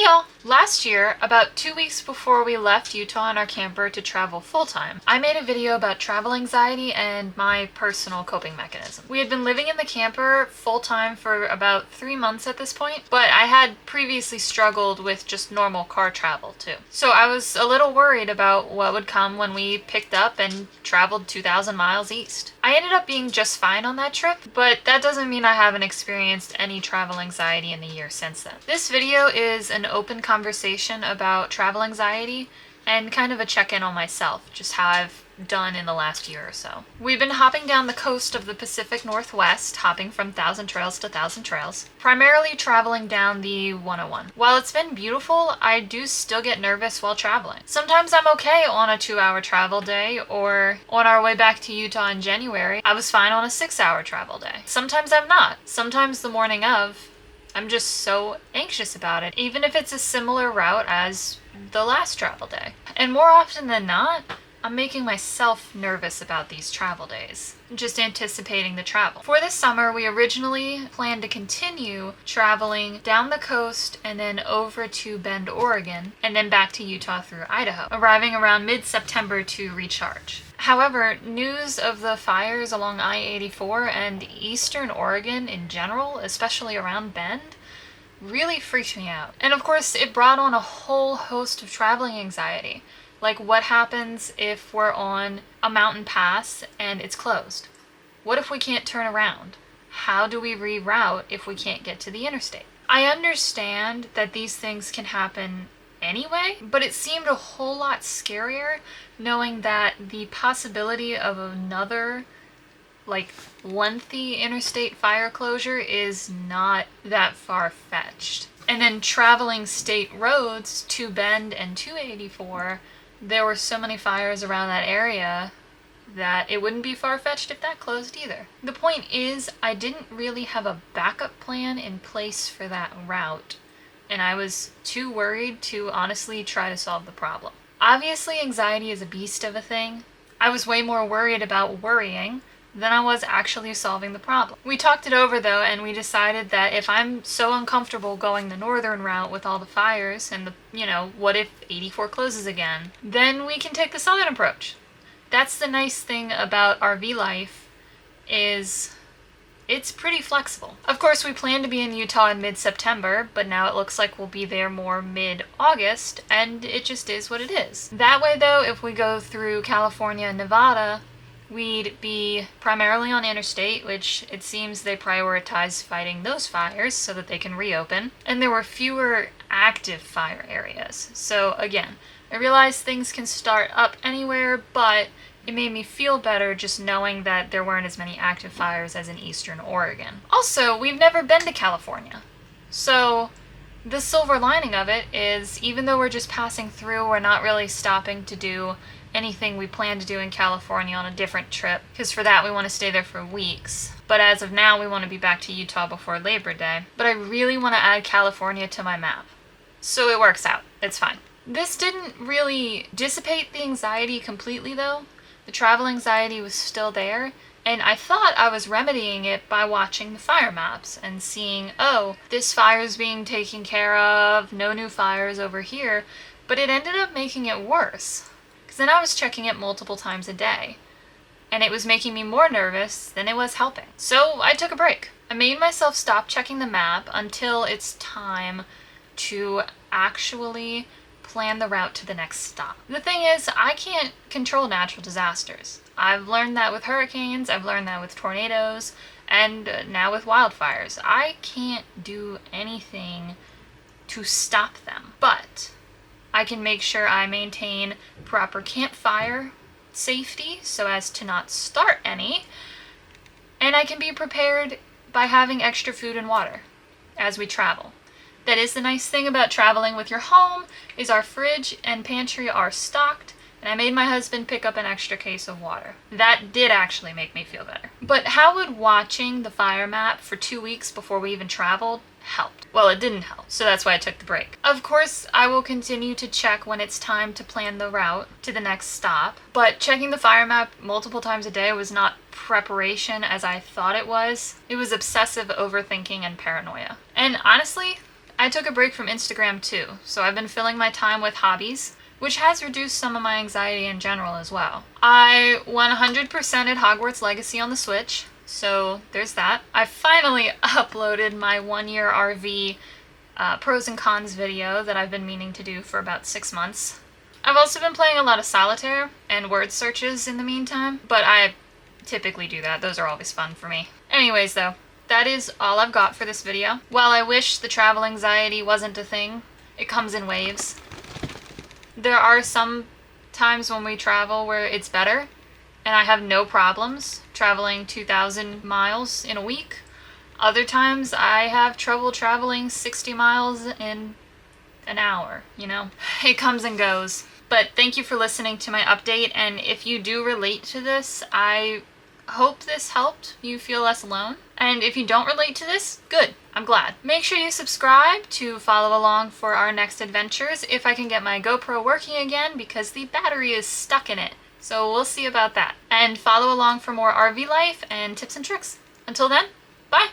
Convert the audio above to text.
y'all! Last year, about 2 weeks before we left Utah in our camper to travel full-time, I made a video about travel anxiety and my personal coping mechanism. We had been living in the camper full-time for about 3 months at this point, but I had previously struggled with just normal car travel too. So I was a little worried about what would come when we picked up and traveled 2,000 miles east. I ended up being just fine on that trip, but that doesn't mean I haven't experienced any travel anxiety in the year since then. This video is an open conversation about travel anxiety and kind of a check-in on myself, just how I've done in the last year or so. We've been hopping down the coast of the Pacific Northwest, hopping from Thousand Trails to Thousand Trails, primarily traveling down the 101. While it's been beautiful, I do still get nervous while traveling. Sometimes I'm okay on a 2-hour travel day, or on our way back to Utah in January, I was fine on a 6-hour travel day. Sometimes I'm not. Sometimes the morning of, I'm just so anxious about it, even if it's a similar route as the last travel day. And more often than not, I'm making myself nervous about these travel days, just anticipating the travel. For this summer, we originally planned to continue traveling down the coast and then over to Bend, Oregon, and then back to Utah through Idaho, arriving around mid-September to recharge. However, news of the fires along I-84 and eastern Oregon in general, especially around Bend, really freaked me out. And of course, it brought on a whole host of traveling anxiety. Like, what happens if we're on a mountain pass and it's closed? What if we can't turn around? How do we reroute if we can't get to the interstate? I understand that these things can happen anyway, but it seemed a whole lot scarier knowing that the possibility of another lengthy interstate fire closure is not that far-fetched. And then traveling state roads to Bend and to 84, there were so many fires around that area that it wouldn't be far-fetched if that closed either. The point is, I didn't really have a backup plan in place for that route, and I was too worried to honestly try to solve the problem. Obviously, anxiety is a beast of a thing. I was way more worried about worrying than I was actually solving the problem. We talked it over though, and we decided that if I'm so uncomfortable going the northern route with all the fires and what if 84 closes again, then we can take the southern approach. That's the nice thing about RV life, is it's pretty flexible. Of course, we plan to be in Utah in mid-September, but now it looks like we'll be there more mid-August, and it just is what it is. That way though, if we go through California and Nevada, we'd be primarily on interstate, which it seems they prioritize fighting those fires so that they can reopen. And there were fewer active fire areas. So again, I realize things can start up anywhere, but it made me feel better just knowing that there weren't as many active fires as in eastern Oregon. Also, we've never been to California. So the silver lining of it is, even though we're just passing through, we're not really stopping to do anything we plan to do in California on a different trip, because for that we want to stay there for weeks. But as of now, we want to be back to Utah before Labor Day. But I really want to add California to my map. So it works out. It's fine. This didn't really dissipate the anxiety completely though. The travel anxiety was still there, and I thought I was remedying it by watching the fire maps and seeing, oh, this fire's being taken care of, no new fires over here, but it ended up making it worse. Then I was checking it multiple times a day, and it was making me more nervous than it was helping. So I took a break. I made myself stop checking the map until it's time to actually plan the route to the next stop. The thing is, I can't control natural disasters. I've learned that with hurricanes, I've learned that with tornadoes, and now with wildfires. I can't do anything to stop them, but I can make sure I maintain proper campfire safety so as to not start any, and I can be prepared by having extra food and water as we travel. That is the nice thing about traveling with your home, is our fridge and pantry are stocked, and I made my husband pick up an extra case of water. That did actually make me feel better. But how would watching the fire map for 2 weeks before we even traveled helped? Well, it didn't help, so that's why I took the break. Of course, I will continue to check when it's time to plan the route to the next stop, but checking the fire map multiple times a day was not preparation as I thought it was. It was obsessive overthinking and paranoia. And honestly, I took a break from Instagram too, so I've been filling my time with hobbies, which has reduced some of my anxiety in general as well. I 100%ed Hogwarts Legacy on the Switch, so there's that. I finally uploaded my 1-year RV pros and cons video that I've been meaning to do for about 6 months. I've also been playing a lot of solitaire and word searches in the meantime, but I typically do that. Those are always fun for me. Anyways though, that is all I've got for this video. While I wish the travel anxiety wasn't a thing, it comes in waves. There are some times when we travel where it's better, and I have no problems traveling 2,000 miles in a week. Other times I have trouble traveling 60 miles in an hour, you know? It comes and goes. But thank you for listening to my update, and if you do relate to this, I hope this helped you feel less alone. And if you don't relate to this, good. I'm glad. Make sure you subscribe to follow along for our next adventures if I can get my GoPro working again, because the battery is stuck in it. So we'll see about that. And follow along for more RV life and tips and tricks. Until then, bye!